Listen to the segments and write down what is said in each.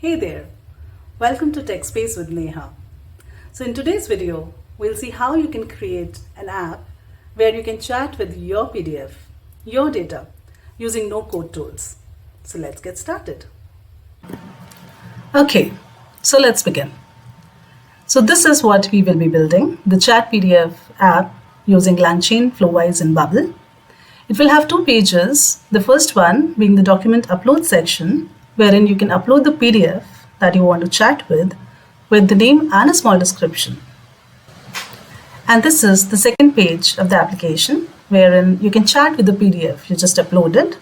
Hey there, welcome to Tech Space with Neha. So in today's video, we'll see how you can create an app where you can chat with your PDF, your data, using no-code tools. So let's get started. Okay, so let's begin. So this is what we will be building, the chat PDF app using LangChain, Flowise and Bubble. It will have two pages, the first one being the document upload section, wherein you can upload the PDF that you want to chat with the name and a small description. And this is the second page of the application, wherein you can chat with the PDF you just uploaded.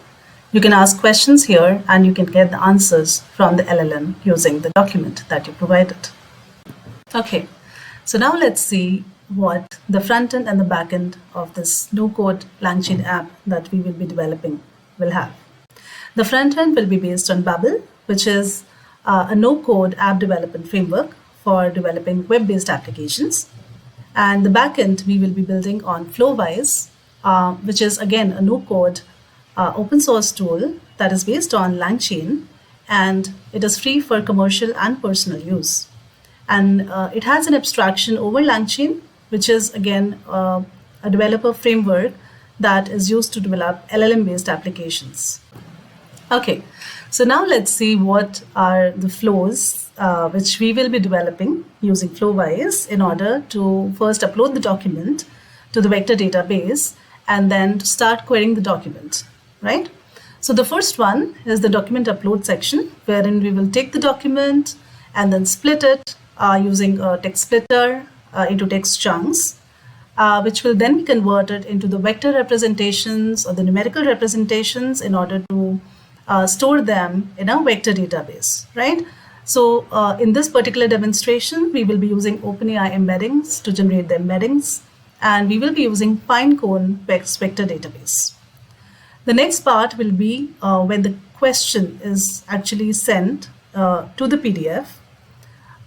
You can ask questions here and you can get the answers from the LLM using the document that you provided. Okay, so now let's see what the front end and the back end of this no-code LangChain app that we will be developing will have. The front end will be based on Bubble, which is a no-code app development framework for developing web-based applications. And the back end we will be building on Flowise, which is again a no-code open source tool that is based on LangChain, and it is free for commercial and personal use. And it has an abstraction over LangChain, which is again a developer framework that is used to develop LLM-based applications. Okay, so now let's see what are the flows which we will be developing using Flowise in order to first upload the document to the vector database and then to start querying the document, right? So the first one is the document upload section, wherein we will take the document and then split it using a text splitter into text chunks, which will then be converted into the vector representations or the numerical representations in order to store them in a vector database, right? So in this particular demonstration, we will be using OpenAI embeddings to generate the embeddings, and we will be using Pinecone vector database. The next part will be when the question is actually sent to the PDF.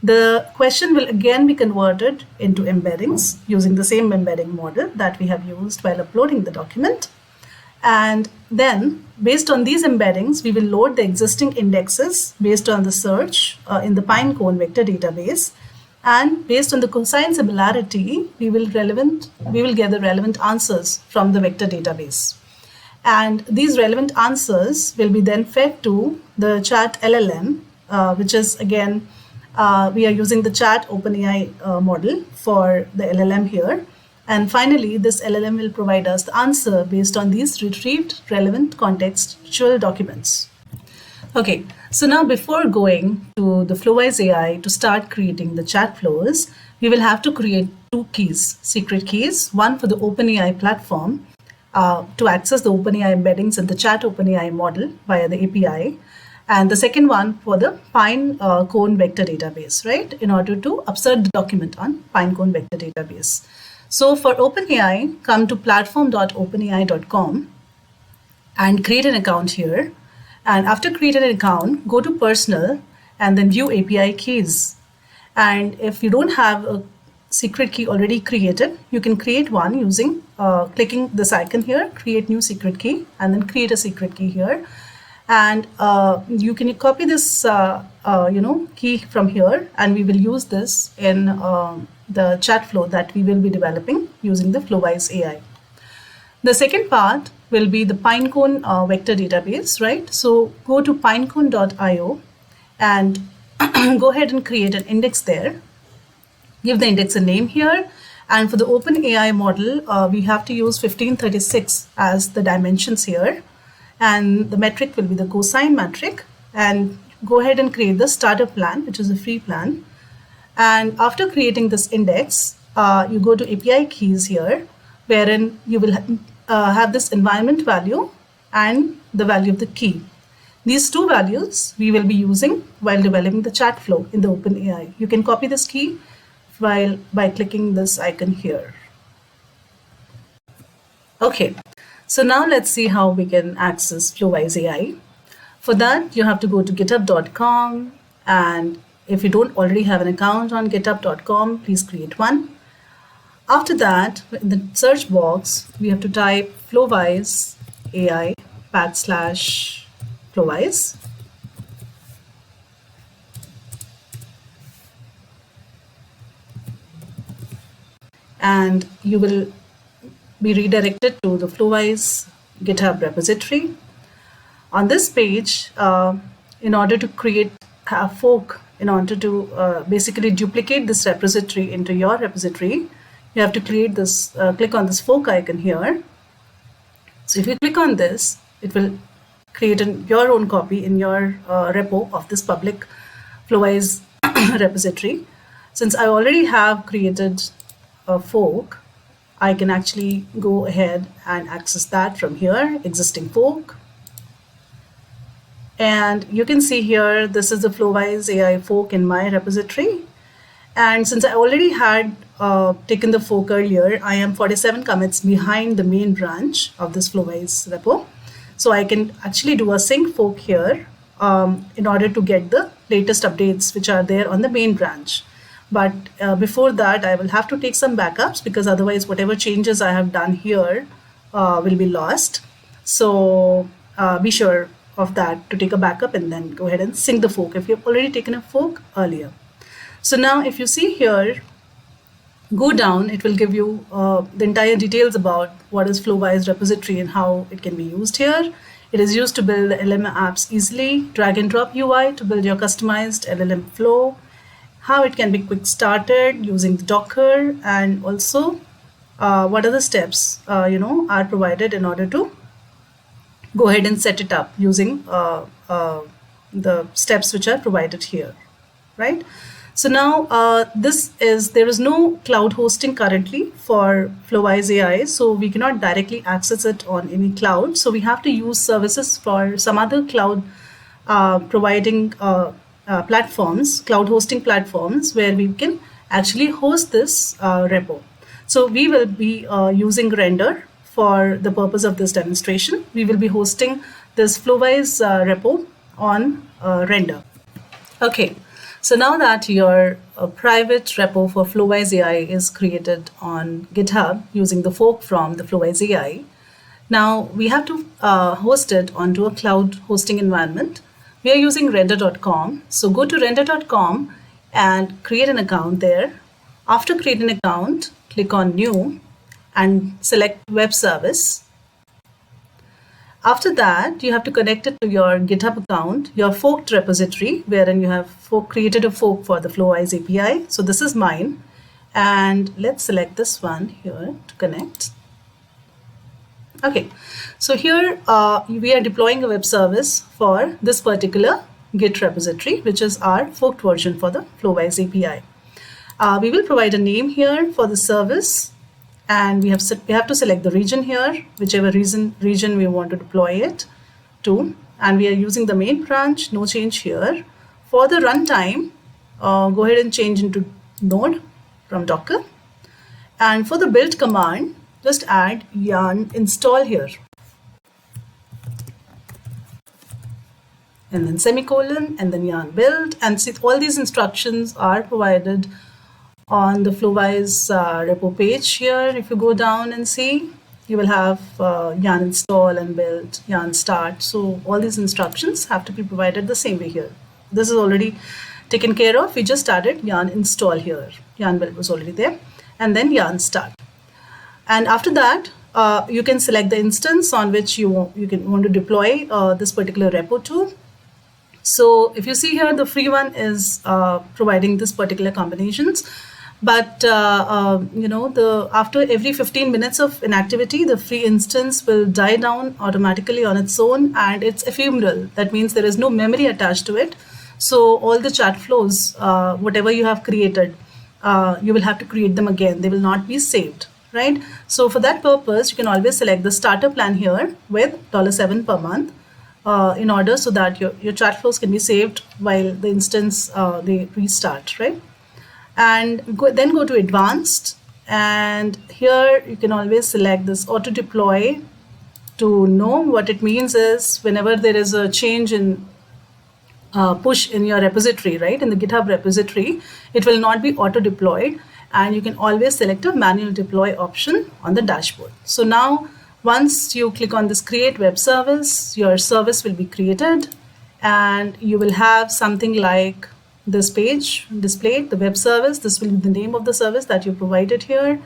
The question will again be converted into embeddings using the same embedding model that we have used while uploading the document. And then based on these embeddings, we will load the existing indexes based on the search in the Pinecone vector database. And based on the cosine similarity, we will get the relevant answers from the vector database. And these relevant answers will be then fed to the chat LLM, which is again, we are using the chat OpenAI model for the LLM here. And finally, this LLM will provide us the answer based on these retrieved relevant contextual documents. Okay, so now before going to the Flowise AI to start creating the chat flows, we will have to create two keys, secret keys, one for the OpenAI platform to access the OpenAI embeddings in the chat OpenAI model via the API, and the second one for the Pinecone vector database, right, in order to upsert the document on Pinecone vector database. So for OpenAI, come to platform.openai.com and create an account here. And after creating an account, go to personal and then view API keys. And if you don't have a secret key already created, you can create one using clicking this icon here, create new secret key, and then create a secret key here. And you can copy this key from here, and we will use this in the chat flow that we will be developing using the Flowise AI. The second part will be the Pinecone vector database, right? So go to pinecone.io and go ahead and create an index there. Give the index a name here. And for the OpenAI model, we have to use 1536 as the dimensions here. And the metric will be the cosine metric. And go ahead and create the starter plan, which is a free plan. And after creating this index, you go to API keys here, wherein you will have this environment value and the value of the key. These two values we will be using while developing the chat flow in the OpenAI. You can copy this key by clicking this icon here. Okay, so now let's see how we can access Flowise AI. For that, you have to go to github.com, and if you don't already have an account on github.com, please create one. After that, in the search box, we have to type Flowise AI / Flowise. and you will be redirected to the Flowise GitHub repository. On this page, in order to create a fork, in order to basically duplicate this repository into your repository, you have to create this, click on this fork icon here. So if you click on this, it will create your own copy in your repo of this public Flowise repository. Since I already have created a fork, I can actually go ahead and access that from here, existing fork. And you can see here, this is the Flowise AI fork in my repository. And since I already had taken the fork earlier, I am 47 commits behind the main branch of this Flowise repo. So I can actually do a sync fork here in order to get the latest updates which are there on the main branch. But before that, I will have to take some backups, because otherwise whatever changes I have done here will be lost. So be sure of that, to take a backup and then go ahead and sync the fork if you've already taken a fork earlier. So now if you see here, go down, it will give you the entire details about what is Flowise repository and how it can be used here. It is used to build LLM apps easily, drag and drop UI to build your customized LLM flow, how it can be quick started using Docker, and also what are the steps are provided in order to go ahead and set it up using the steps which are provided here, right? So now there is no cloud hosting currently for Flowise AI, so we cannot directly access it on any cloud. So we have to use services for some other cloud providing platforms, cloud hosting platforms, where we can actually host this repo. So we will be using Render for the purpose of this demonstration. We will be hosting this Flowise repo on Render. Okay, so now that your private repo for Flowise AI is created on GitHub using the fork from the Flowise AI, now we have to host it onto a cloud hosting environment. We are using render.com. So go to render.com and create an account there. After creating an account, click on New and select Web Service. After that, you have to connect it to your GitHub account, your forked repository, wherein you have created a fork for the Flowise API. So this is mine. And let's select this one here to connect. Okay, so here we are deploying a web service for this particular Git repository, which is our forked version for the Flowise API. We will provide a name here for the service. And we have to select the region here, whichever region we want to deploy it to. And we are using the main branch, no change here. For the runtime, go ahead and change into Node from Docker. And for the build command, just add yarn install here. And then semicolon, and then yarn build. And see, all these instructions are provided on the Flowise repo page here. If you go down and see, you will have yarn install and build, yarn start. So all these instructions have to be provided the same way here. This is already taken care of. We just added yarn install here. Yarn build was already there, and then yarn start. And after that, you can select the instance on which you want to deploy this particular repo to. So if you see here, the free one is providing this particular combinations. But after every 15 minutes of inactivity, the free instance will die down automatically on its own, and it's ephemeral. That means there is no memory attached to it. So all the chat flows, whatever you have created, you will have to create them again. They will not be saved, right? So for that purpose, you can always select the starter plan here with $7 per month in order so that your chat flows can be saved while the instance they restart, right? And then go to advanced, and here you can always select this auto deploy. To know what it means is whenever there is a change in push in your repository, right, in the GitHub repository, it will not be auto deployed, and you can always select a manual deploy option on the dashboard. So now once you click on this create web service, your service will be created, and you will have something like this page displayed, the web service. This will be the name of the service that you provided here.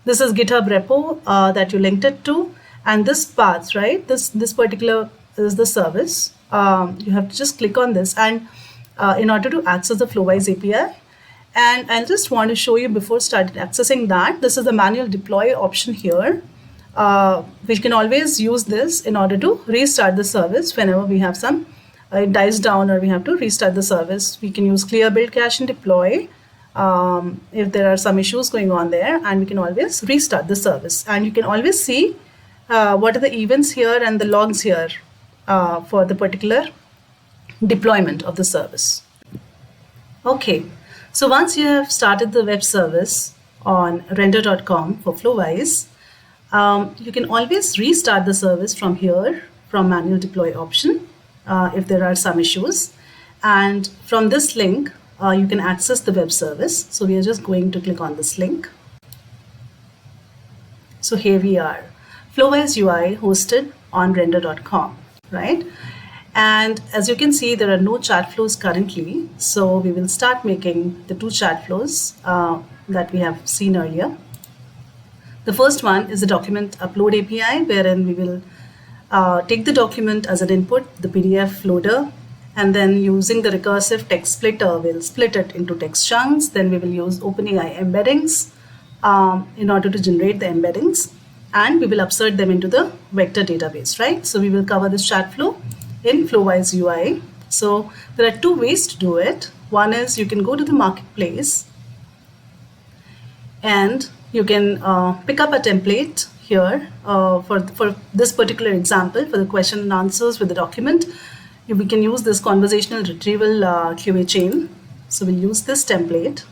This is GitHub repo that you linked it to, and this path, right? This particular is the service. You have to just click on this, and in order to access the Flowise API. And I just want to show you before starting accessing that, this is the manual deploy option here. We can always use this in order to restart the service whenever we have some, it dies down or we have to restart the service. We can use clear build cache and deploy if there are some issues going on there, and we can always restart the service. And you can always see what are the events here and the logs here for the particular deployment of the service. Okay, so once you have started the web service on render.com for Flowise, you can always restart the service from here, from manual deploy option, if there are some issues. And from this link, you can access the web service. So we are just going to click on this link. So here we are, Flowise UI hosted on render.com, right? And as you can see, there are no chat flows currently. So we will start making the 2 chat flows that we have seen earlier. The first one is the document upload API, wherein we will take the document as an input, the PDF loader, and then using the recursive text splitter, we'll split it into text chunks. Then we will use OpenAI embeddings in order to generate the embeddings, and we will upsert them into the vector database, right? So we will cover this chat flow in Flowise UI. So there are 2 ways to do it. One is you can go to the marketplace and you can pick up a template here for this particular example, for the question and answers with the document. We can use this conversational retrieval QA chain. So we'll use this template.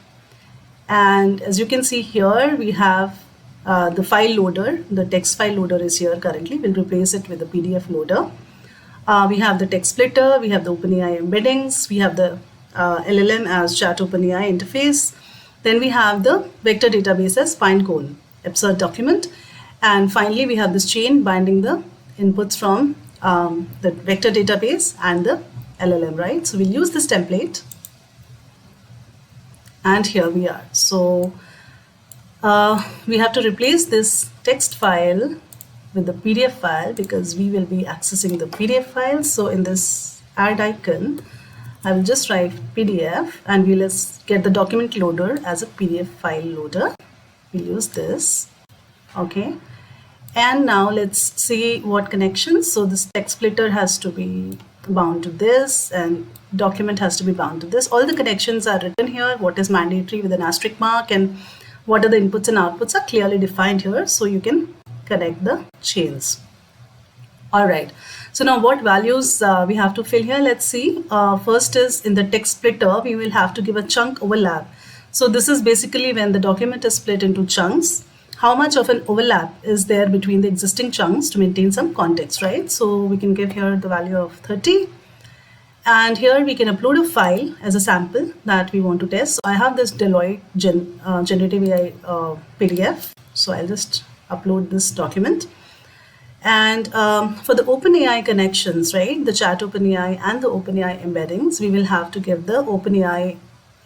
And as you can see here, we have the file loader. The text file loader is here currently. We'll replace it with the PDF loader. We have the text splitter, we have the OpenAI embeddings, we have the LLM as chat OpenAI interface. Then we have the vector database as pinecone, absurd document. And finally, we have this chain binding the inputs from the vector database and the LLM, right? So we'll use this template. And here we are. So we have to replace this text file with the PDF file because we will be accessing the PDF file. So in this add icon, I will just write PDF and we'll get the document loader as a PDF file loader. We'll use this. Okay. And now let's see what connections. So this text splitter has to be bound to this and document has to be bound to this. All the connections are written here. What is mandatory with an asterisk mark and what are the inputs and outputs are clearly defined here. So you can connect the chains. All right. So now what values we have to fill here? Let's see. First is in the text splitter, we will have to give a chunk overlap. So this is basically when the document is split into chunks, how much of an overlap is there between the existing chunks to maintain some context, right? So we can give here the value of 30. And here we can upload a file as a sample that we want to test. So I have this Deloitte generative AI PDF. So I'll just upload this document. And for the OpenAI connections, right, the chat OpenAI and the OpenAI embeddings, we will have to give the OpenAI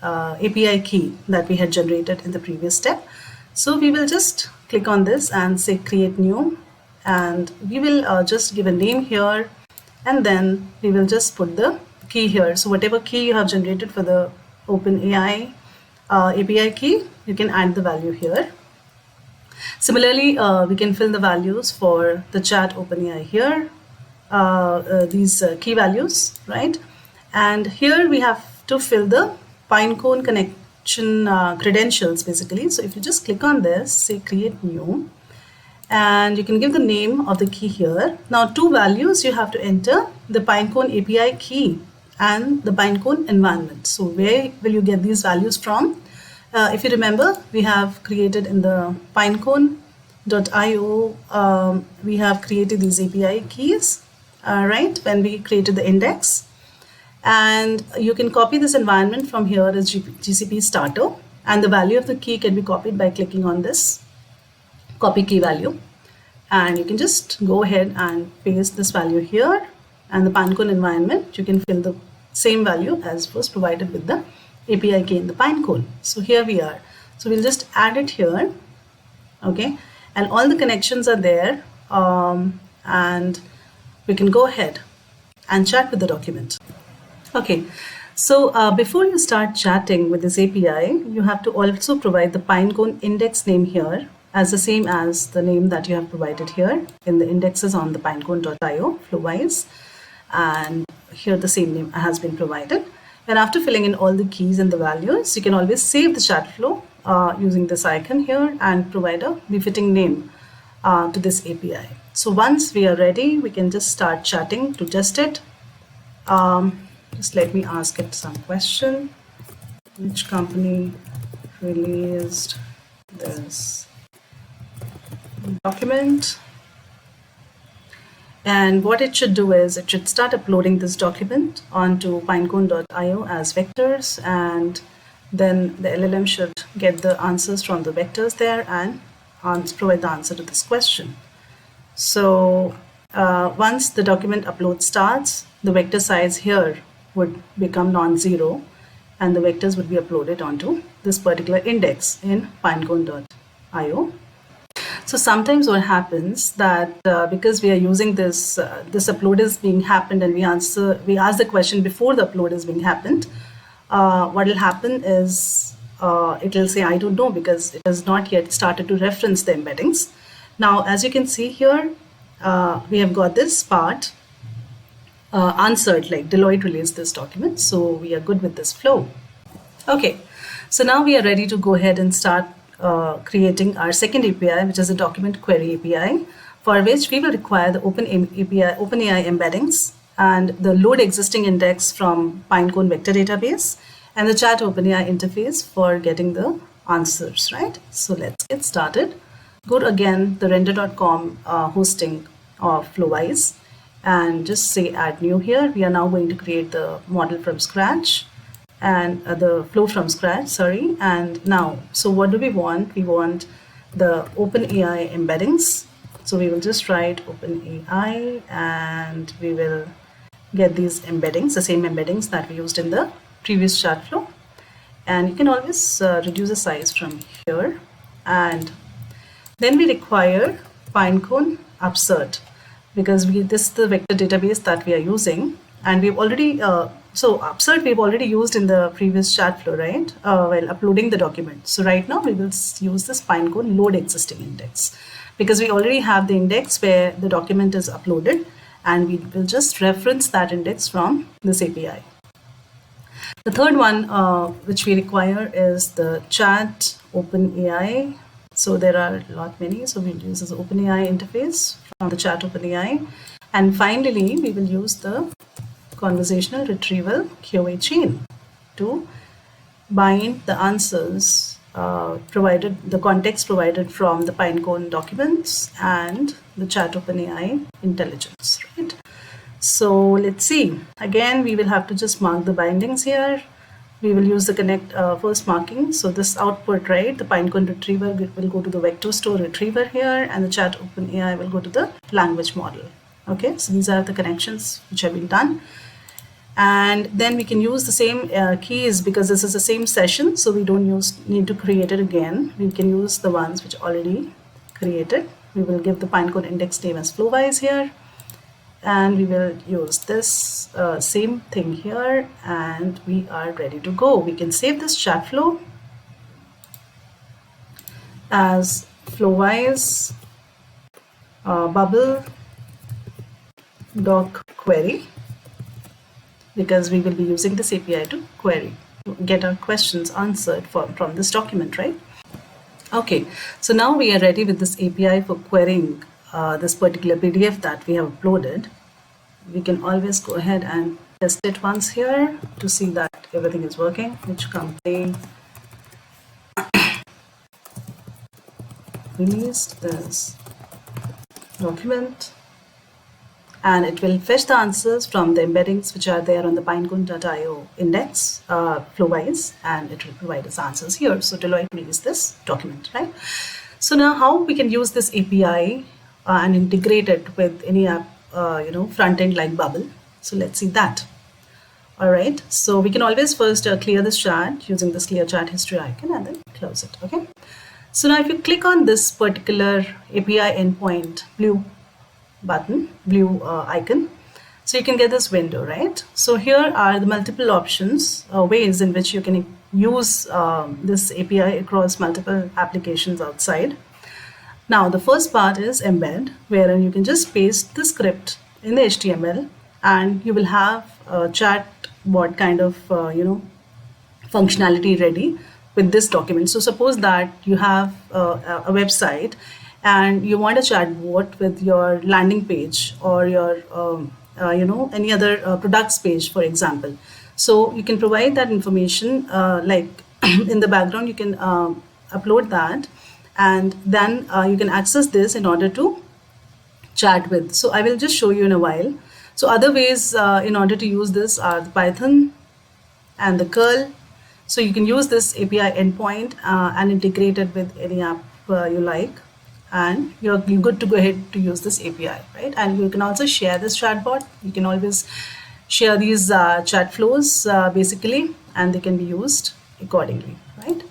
API key that we had generated in the previous step. So we will just click on this and say create new, and we will just give a name here, and then we will just put the key here. So whatever key you have generated for the OpenAI API key, you can add the value here. Similarly, we can fill the values for the chat OpenAI here, these key values, right? And here we have to fill the pinecone connection credentials basically. So if you just click on this, say create new, and you can give the name of the key here. Now 2 values you have to enter, the pinecone API key and the pinecone environment. So where will you get these values from? If you remember, we have created in the pinecone.io, we have created these API keys, right, when we created the index. And you can copy this environment from here as GCP starter, and the value of the key can be copied by clicking on this copy key value. And you can just go ahead and paste this value here, and the pinecone environment, you can fill the same value as was provided with the API key in the pinecone. So here we are. So we'll just add it here. okay, and all the connections are there, and we can go ahead and chat with the document. Okay, so before you start chatting with this API, you have to also provide the Pinecone index name here as the same as the name that you have provided here in the indexes on the pinecone.io Flowise, and here the same name has been provided. And after filling in all the keys and the values, you can always save the chat flow using this icon here and provide a befitting name to this API. So once we are ready, we can just start chatting to test it. Just let me ask it some question. Which company released this document? And what it should do is it should start uploading this document onto pinecone.io as vectors, and then the LLM should get the answers from the vectors there and provide the answer to this question. So once the document upload starts, the vector size here would become non-zero, and the vectors would be uploaded onto this particular index in pinecone.io. So sometimes what happens that because we are using this, this upload is being happened, and we ask the question before the upload is being happened, what will happen is it will say, I don't know, because it has not yet started to reference the embeddings. Now, as you can see here, we have got this part answered, like Deloitte released this document. So we are good with this flow. Okay, so now we are ready to go ahead and start creating our second API, which is a document query API, for which we will require the OpenAI embeddings and the load existing index from Pinecone vector database and the chat OpenAI interface for getting the answers, right? So let's get started. Go to, again, the render.com hosting of Flowise and just say add new here. We are now going to create the model from scratch and the flow from scratch, sorry. And now, so what do we want? We want the OpenAI embeddings. So we will just write OpenAI and we will get these embeddings, the same embeddings that we used in the previous chat flow. And you can always reduce the size from here. And then we require Pinecone upsert, because this is the vector database that we are using, and we've already so upsert we've already used in the previous chat flow, right, while uploading the document. So right now we will use this Pinecone load existing index, because we already have the index where the document is uploaded, and we will just reference that index from this API. The third one which we require is the chat OpenAI. So there are a lot many. So we'll use this OpenAI interface from the chat OpenAI. And finally, we will use the conversational retrieval QA chain to bind the answers provided, the context provided from the Pinecone documents and the chat OpenAI intelligence, right? So let's see. Again, we will have to just mark the bindings here. We will use the connect first marking. So this output, right, the Pinecone retriever will go to the vector store retriever here, and the chat OpenAI will go to the language model. Okay, so these are the connections which have been done. And then we can use the same keys, because this is the same session, so we don't need to create it again. We can use the ones which already created. We will give the Pinecone index name as Flowise here. And we will use this same thing here, and we are ready to go. We can save this chat flow as Flowise Bubble doc query, because we will be using this API to query, to get our questions answered from this document, right? Okay, so now we are ready with this API for querying this particular PDF that we have uploaded. We can always go ahead and test it once here to see that everything is working. Which company released this document? And it will fetch the answers from the embeddings which are there on the pinecone.io index, Flowise, and it will provide us answers here. So Deloitte released this document, right? So now how we can use this API and integrate it with any app, front end like Bubble. So let's see that. All right, so we can always first clear this chat using this clear chat history icon and then close it. Okay, So now if you click on this particular API endpoint blue button, blue icon, so you can get this window, right? So here are the multiple options, ways in which you can use this API across multiple applications outside. Now the first part is embed, wherein you can just paste the script in the HTML and you will have a chatbot kind of functionality ready with this document. So suppose that you have a website and you want a chatbot with your landing page or your any other products page, for example. So you can provide that information like in the background you can upload that, and then you can access this in order to chat with. So I will just show you in a while. So other ways in order to use this are the Python and the curl. So you can use this API endpoint and integrate it with any app you like, and you're good to go ahead to use this API, right? And you can also share this chatbot. You can always share these chat flows basically, and they can be used accordingly, right?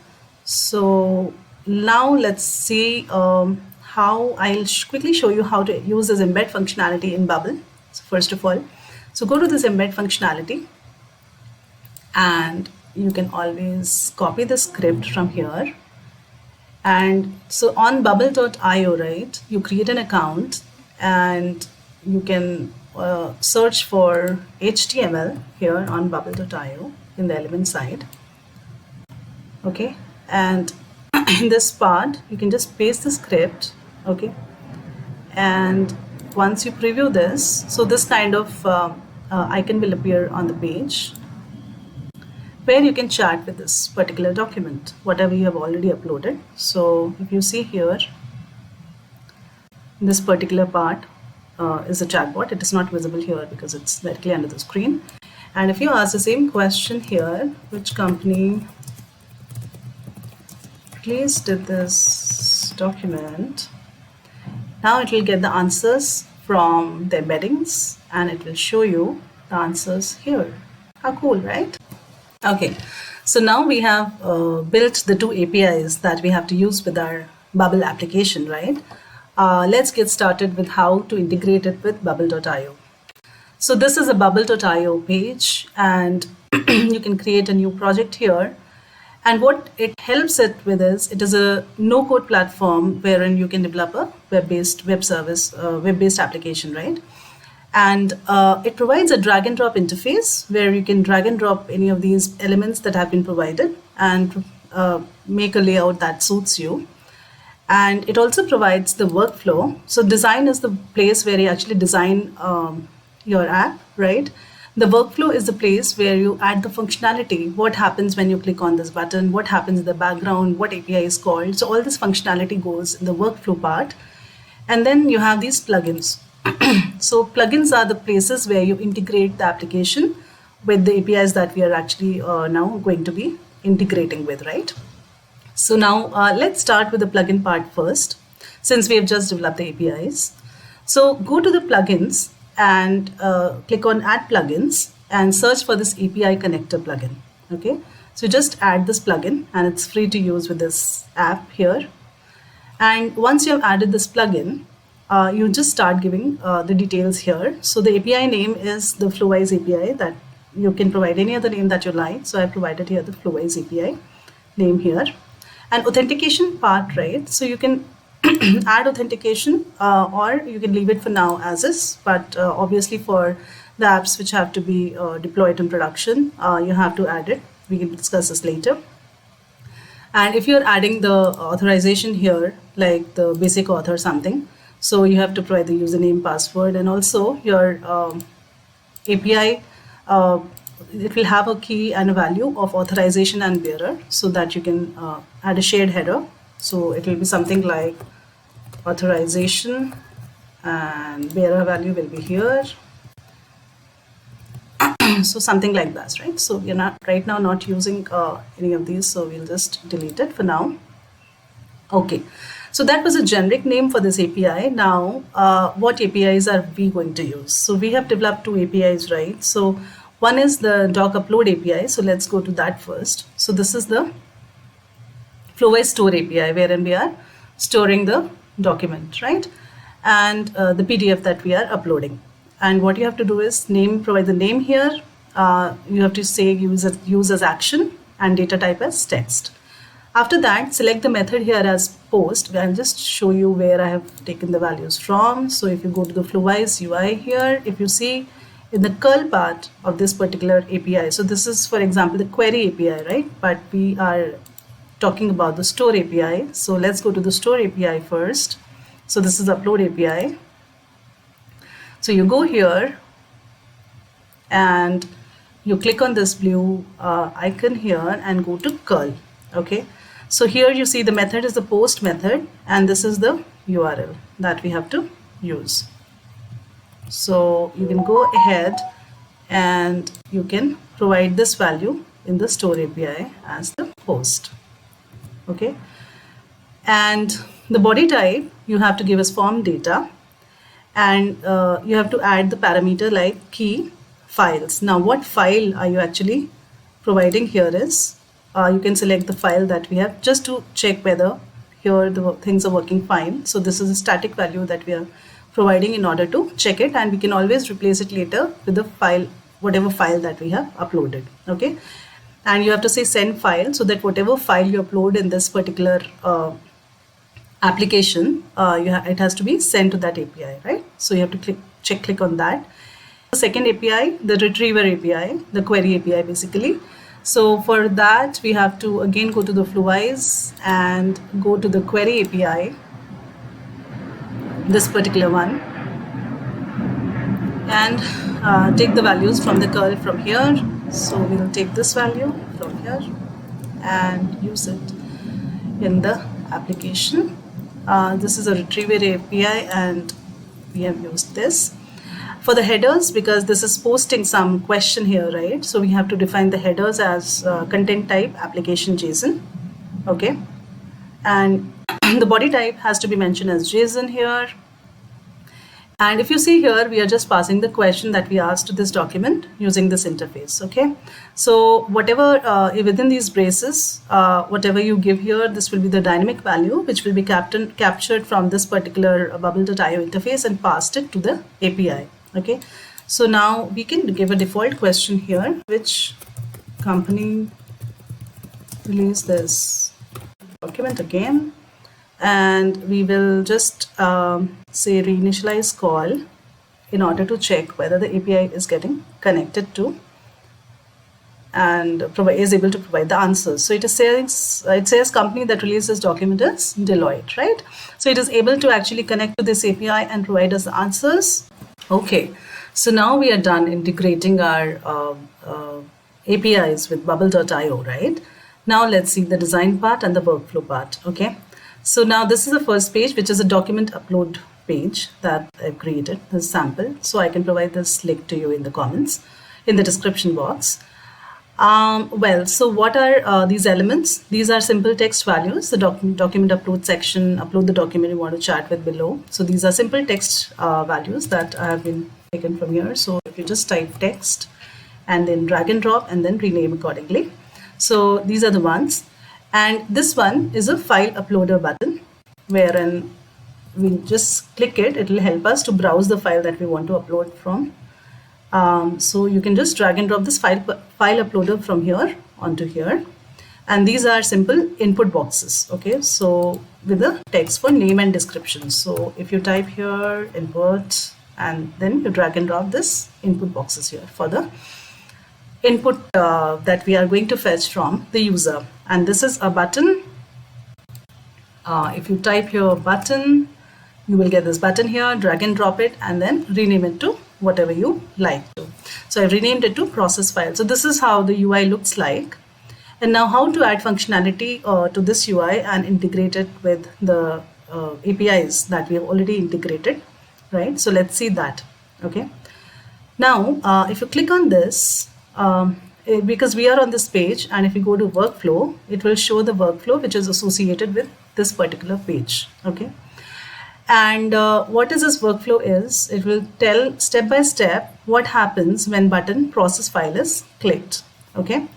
So now let's see how I'll quickly show you how to use this embed functionality in Bubble. So first of all, so go to this embed functionality, and you can always copy the script from here. And so on bubble.io, right, you create an account and you can search for HTML here on bubble.io in the element side. Okay, and in this part you can just paste the script. Okay, and once you preview this, so this kind of icon will appear on the page where you can chat with this particular document, whatever you have already uploaded. So if you see here, this particular part is a chatbot. It is not visible here because it's directly under the screen. And if you ask the same question here, which company please did this document, now it will get the answers from the embeddings and it will show you the answers here. How cool, right? Okay, so now we have built the two APIs that we have to use with our Bubble application, right? Let's get started with how to integrate it with bubble.io. So this is a bubble.io page, and you can create a new project here. And what it helps it with is, it is a no-code platform wherein you can develop a web-based web service, web-based application, right? And it provides a drag and drop interface where you can drag and drop any of these elements that have been provided and make a layout that suits you. And it also provides the workflow. So design is the place where you actually design your app, right? The workflow is the place where you add the functionality. What happens when you click on this button? What happens in the background? What API is called? So all this functionality goes in the workflow part. And then you have these plugins. So plugins are the places where you integrate the application with the APIs that we are actually now going to be integrating with, right? So now let's start with the plugin part first, since we have just developed the APIs. So go to the plugins and click on add plugins and search for this API connector plugin. Okay, so just add this plugin and it's free to use with this app here. And once you have added this plugin, you just start giving the details here. So the API name is the Flowise API. That you can provide any other name that you like. So I provided here the Flowise API name here. And authentication part, right? So you can add authentication or you can leave it for now as is. But obviously for the apps which have to be deployed in production, you have to add it. We can discuss this later. And if you're adding the authorization here, like the basic auth or something, so you have to provide the username, password, and also your API, it will have a key and a value of authorization and bearer, so that you can add a shared header. So it will be something like authorization and bearer value will be here. So something like that, right? So we're not right now not using any of these, so we'll just delete it for now. Okay. So that was a generic name for this API. Now, what APIs are we going to use? So we have developed two APIs, right? So one is the doc upload API. So let's go to that first. So this is the Flowise Store API, wherein we are storing the document, right? And the PDF that we are uploading. And what you have to do is provide the name here. You have to say use as action and data type as text. After that, select the method here as post. I'll just show you where I have taken the values from. So if you go to the Flowise UI here, if you see in the curl part of this particular API, so this is, for example, the query API, right? But we are talking about the store API. So let's go to the store API first. So this is upload API. So you go here and you click on this blue icon here and go to curl. Okay. So here you see the method is the post method, and this is the URL that we have to use. So you can go ahead and you can provide this value in the store API as the post. Okay. And the body type you have to give as form data, and you have to add the parameter like key files. Now what file are you actually providing here is you can select the file that we have just to check whether here the things are working fine. So this is a static value that we are providing in order to check it, and we can always replace it later with the file, whatever file that we have uploaded. Okay. And you have to say send file, so that whatever file you upload in this particular application, it has to be sent to that API, right? So you have to click on that. The second API, the retriever API, the query API basically. So for that, we have to again go to the Flowise and go to the query API, this particular one, and take the values from the curl from here. So we'll take this value from here and use it in the application. This is a retriever API and we have used this. For the headers, because this is posting some question here, right? So we have to define the headers as content type application JSON. Okay. And the body type has to be mentioned as JSON here. And if you see here, we are just passing the question that we asked to this document using this interface. Okay. So whatever within these braces, whatever you give here, this will be the dynamic value, which will be captured from this particular bubble.io interface and passed it to the API. Okay. So now we can give a default question here, which company released this document again. And we will just say reinitialize call in order to check whether the API is getting connected to and is able to provide the answers. So it says company that released this document is Deloitte, right? So it is able to actually connect to this API and provide us the answers. Okay, so now we are done integrating our APIs with bubble.io, right? Now let's see the design part and the workflow part. Okay. So now this is the first page, which is a document upload page that I've created, this sample. So I can provide this link to you in the comments, in the description box. Well, so what are these elements? These are simple text values, the document upload section, upload the document you want to chat with below. So these are simple text values that have been taken from here. So if you just type text and then drag and drop and then rename accordingly. So these are the ones. And this one is a file uploader button, wherein we just click it. It will help us to browse the file that we want to upload from. So you can just drag and drop this file uploader from here onto here. And these are simple input boxes. Okay, so with the text for name and description. So if you type here input and then you drag and drop this input boxes here for the input that we are going to fetch from the user. And this is a button. If you type here button, you will get this button here, drag and drop it and then rename it to whatever you like to. So I've renamed it to process file. So this is how the UI looks like. And now how to add functionality to this UI and integrate it with the APIs that we have already integrated, right? So let's see that. Okay. Now, if you click on this, because we are on this page, and if you go to workflow, it will show the workflow which is associated with this particular page. Okay. And what is this workflow is, it will tell step by step what happens when button process file is clicked. Okay.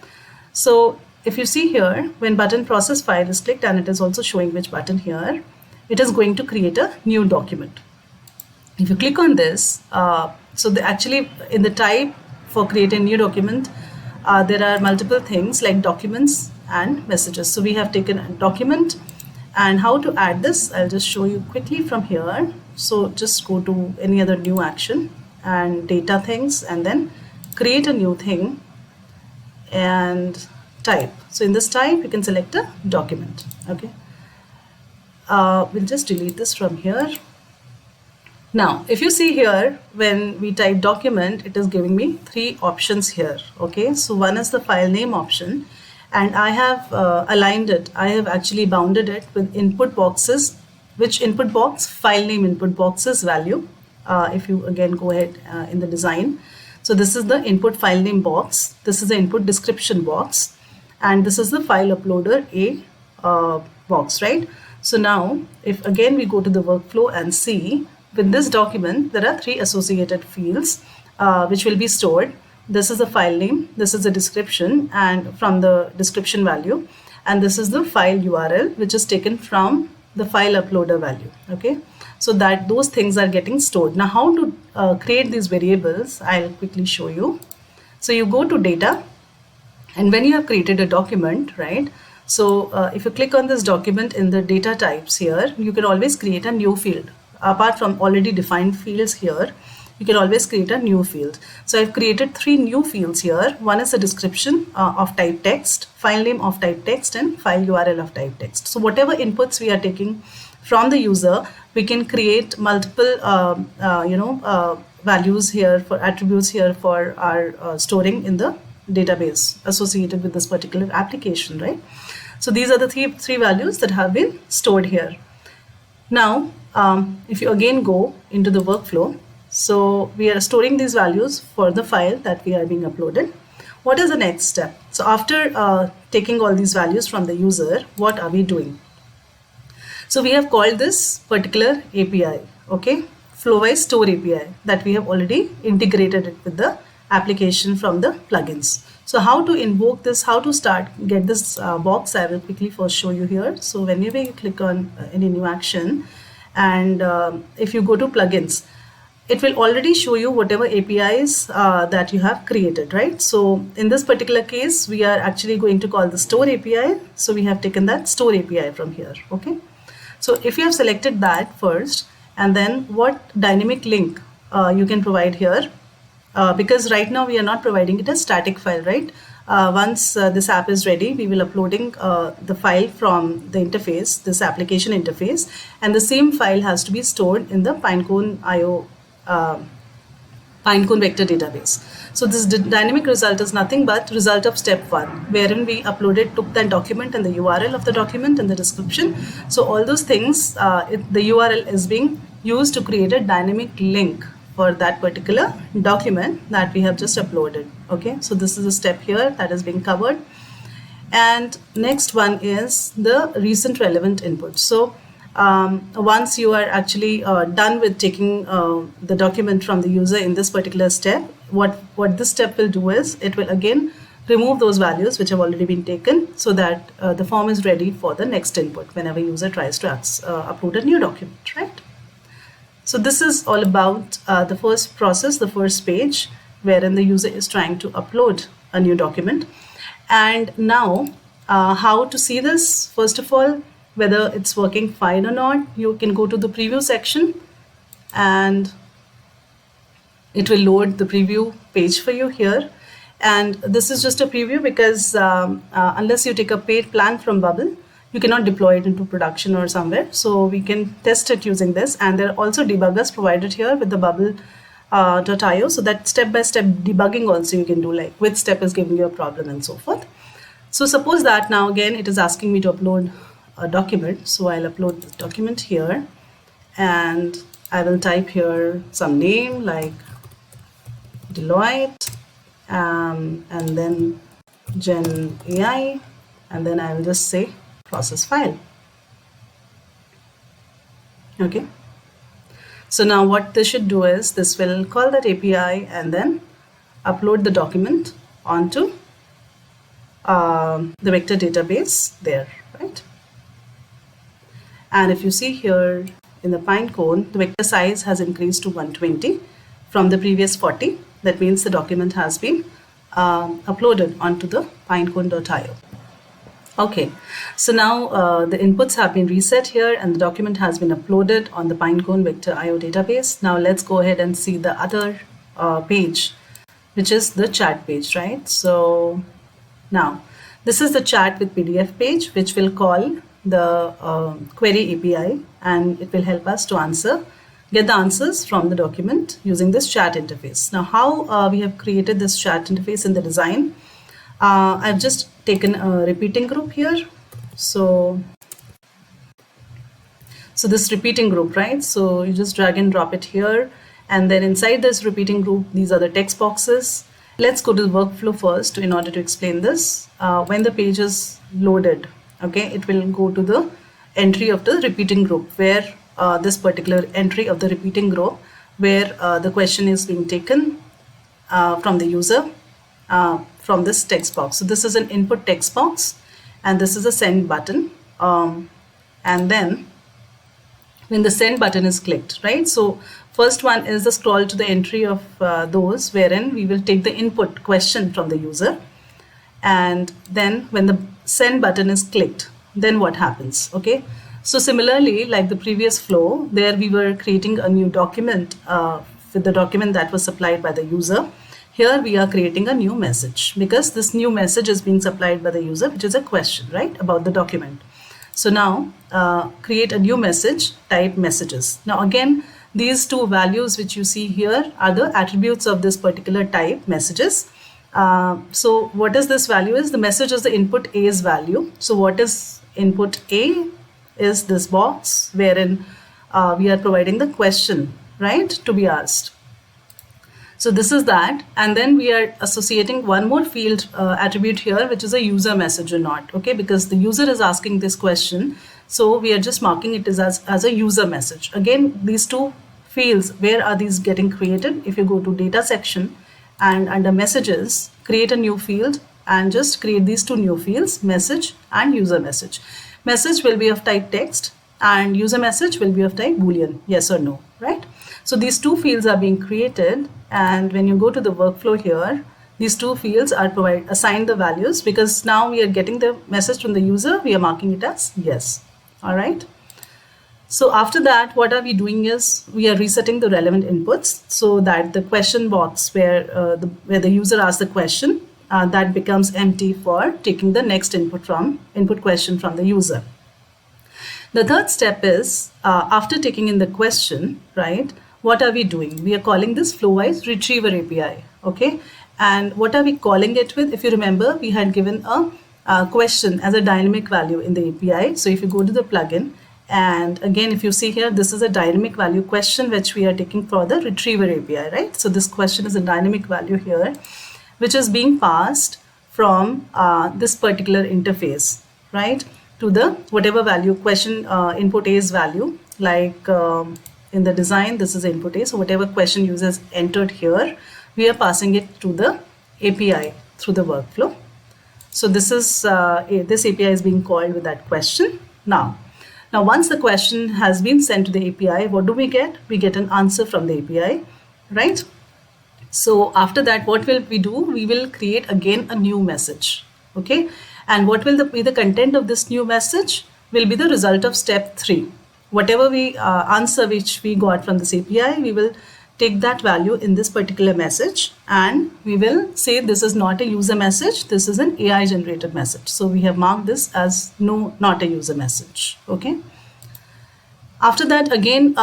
So if you see here, when button process file is clicked, and it is also showing which button here, it is going to create a new document. If you click on this, actually in the type for create a new document, there are multiple things like documents and messages. So we have taken a document, and how to add this, I'll just show you quickly from here. So just go to any other new action and data things, and then create a new thing and type. So in this type, you can select a document. Okay. We'll just delete this from here. Now, if you see here, when we type document, it is giving me 3 options here. Okay, so one is the file name option, and I have aligned it. I have actually bounded it with input boxes, which input box, file name input boxes value. If you again go ahead in the design. So this is the input file name box. This is the input description box, and this is the file uploader A box, right? So now, if again we go to the workflow and see, with this document, there are 3 associated fields which will be stored. This is the file name, this is the description, and from the description value, and this is the file URL, which is taken from the file uploader value. Okay, so that those things are getting stored. Now, how to create these variables, I'll quickly show you. So you go to data, and when you have created a document, right? So if you click on this document in the data types here, you can always create a new field. Apart from already defined fields here, you can always create a new field. So I've created 3 new fields here. One is a description of type text, file name of type text, and file URL of type text. So whatever inputs we are taking from the user, we can create multiple values here, for attributes here for our storing in the database associated with this particular application, right? So these are the three values that have been stored here. Now, if you again go into the workflow, so we are storing these values for the file that we are being uploaded. What is the next step? So after taking all these values from the user, what are we doing? So we have called this particular API, okay, Flowise Store API, that we have already integrated it with the application from the plugins. So how to invoke this, how to get this box, I will quickly first show you here. So whenever you click on any new action, and if you go to plugins, it will already show you whatever APIs that you have created, right? So in this particular case, we are actually going to call the Store API. So we have taken that Store API from here, okay? So if you have selected that first, and then what dynamic link you can provide here, because right now we are not providing it as static file, right? Once this app is ready, we will uploading the file from the interface, this application interface, and the same file has to be stored in the Pinecone vector database. So this dynamic result is nothing but result of step 1, wherein we took that document and the URL of the document and the description. So all those things, the URL is being used to create a dynamic link for that particular document that we have just uploaded. Okay, so this is a step here that is being covered. And next one is the recent relevant input. So once you are actually done with taking the document from the user in this particular step, what this step will do is it will again remove those values which have already been taken, so that the form is ready for the next input whenever user tries to upload a new document, right? So this is all about the first process, the first page, wherein the user is trying to upload a new document. And now how to see this? First of all, whether it's working fine or not, you can go to the preview section, and it will load the preview page for you here. And this is just a preview because unless you take a paid plan from Bubble, you cannot deploy it into production or somewhere. So we can test it using this. And there are also debuggers provided here with the bubble.io. So that step-by-step debugging also you can do, like which step is giving you a problem and so forth. So suppose that now again it is asking me to upload a document. So I'll upload this document here, and I will type here some name like Deloitte, and then Gen AI, and then I will just say process file. Okay. So now what this should do is this will call that API and then upload the document onto the vector database there, right? And if you see here in the Pinecone, the vector size has increased to 120 from the previous 40. That means the document has been uploaded onto the pinecone.io. Okay, so now the inputs have been reset here and the document has been uploaded on the Pinecone Vector IO database. Now let's go ahead and see the other page, which is the chat page, right? So now this is the chat with PDF page, which will call the query API, and it will help us to get the answers from the document using this chat interface. Now how we have created this chat interface in the design. I've just taken a repeating group here. So this repeating group, right? So you just drag and drop it here. And then inside this repeating group, these are the text boxes. Let's go to the workflow first in order to explain this. When the page is loaded, okay, it will go to the entry of the repeating group where this particular entry of the repeating group where the question is being taken from the user from this text box. So this is an input text box and this is a send button. And then when the send button is clicked, right? So first one is the scroll to the entry of those wherein we will take the input question from the user. And then when the send button is clicked, then what happens? Okay. So similarly, like the previous flow, there we were creating a new document with the document that was supplied by the user. Here we are creating a new message because this new message is being supplied by the user, which is a question, right, about the document. So now create a new message, type messages. Now again, these two values which you see here are the attributes of this particular type messages. So what is this value is? The message is the input A's value. So what is input A is this box wherein we are providing the question, right, to be asked. So this is that, and then we are associating one more field attribute here, which is a user message or not, okay, because the user is asking this question. So we are just marking it as a user message. Again, these two fields, where are these getting created? If you go to data section and under messages, create a new field and just create these two new fields, message and user message. Message will be of type text and user message will be of type Boolean, yes or no, right? So these two fields are being created, and when you go to the workflow here, these two fields are assigned the values because now we are getting the message from the user, we are marking it as yes. All right. So after that, what are we doing is we are resetting the relevant inputs so that the question box where the user asks the question, that becomes empty for taking the next input question from the user. The third step is after taking in the question, right, what are we doing? We are calling this Flowise Retriever API, okay? And what are we calling it with? If you remember, we had given a question as a dynamic value in the API. So if you go to the plugin, and again, if you see here, this is a dynamic value question which we are taking for the Retriever API, right? So this question is a dynamic value here, which is being passed from this particular interface, right, to the whatever value question input A's value, like in the design, this is input A. So whatever question users entered here, we are passing it to the API through the workflow. So this is this API is being called with that question. Now once the question has been sent to the API, what do we get? We get an answer from the API, right? So after that, what will we do? We will create again a new message, okay? And what will be the content of this new message? Will be the result of step 3. Whatever we answer which we got from this API, we will take that value in this particular message and we will say this is not a user message, this is an AI generated message. So we have marked this as no, not a user message, okay? After that, again,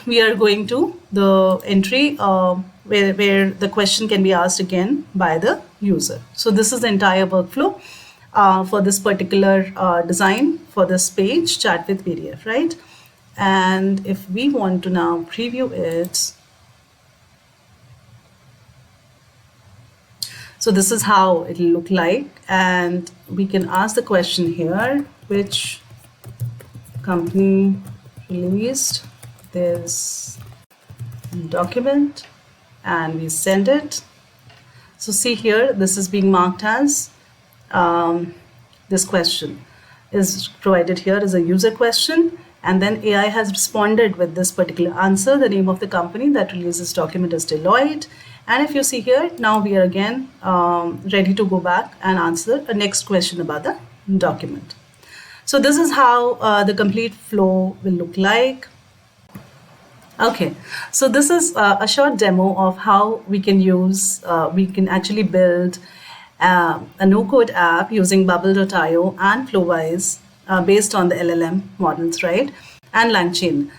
we are going to the entry where the question can be asked again by the user. So this is the entire workflow for this particular design for this page, chat with PDF, right? And if we want to now preview it, so this is how it will look like, and we can ask the question here, which company released this document, and we send it. So see here, this is being marked as this question is provided here as a user question, and then AI has responded with this particular answer. The name of the company that released this document is Deloitte. And if you see here, now we are again ready to go back and answer the next question about the document. So this is how the complete flow will look like. Okay, so this is a short demo of how we can actually build a no-code app using Bubble.io and Flowise based on the LLM models, right? And LangChain.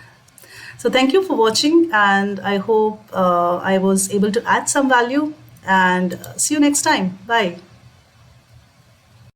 So thank you for watching, and I hope I was able to add some value, and see you next time. Bye.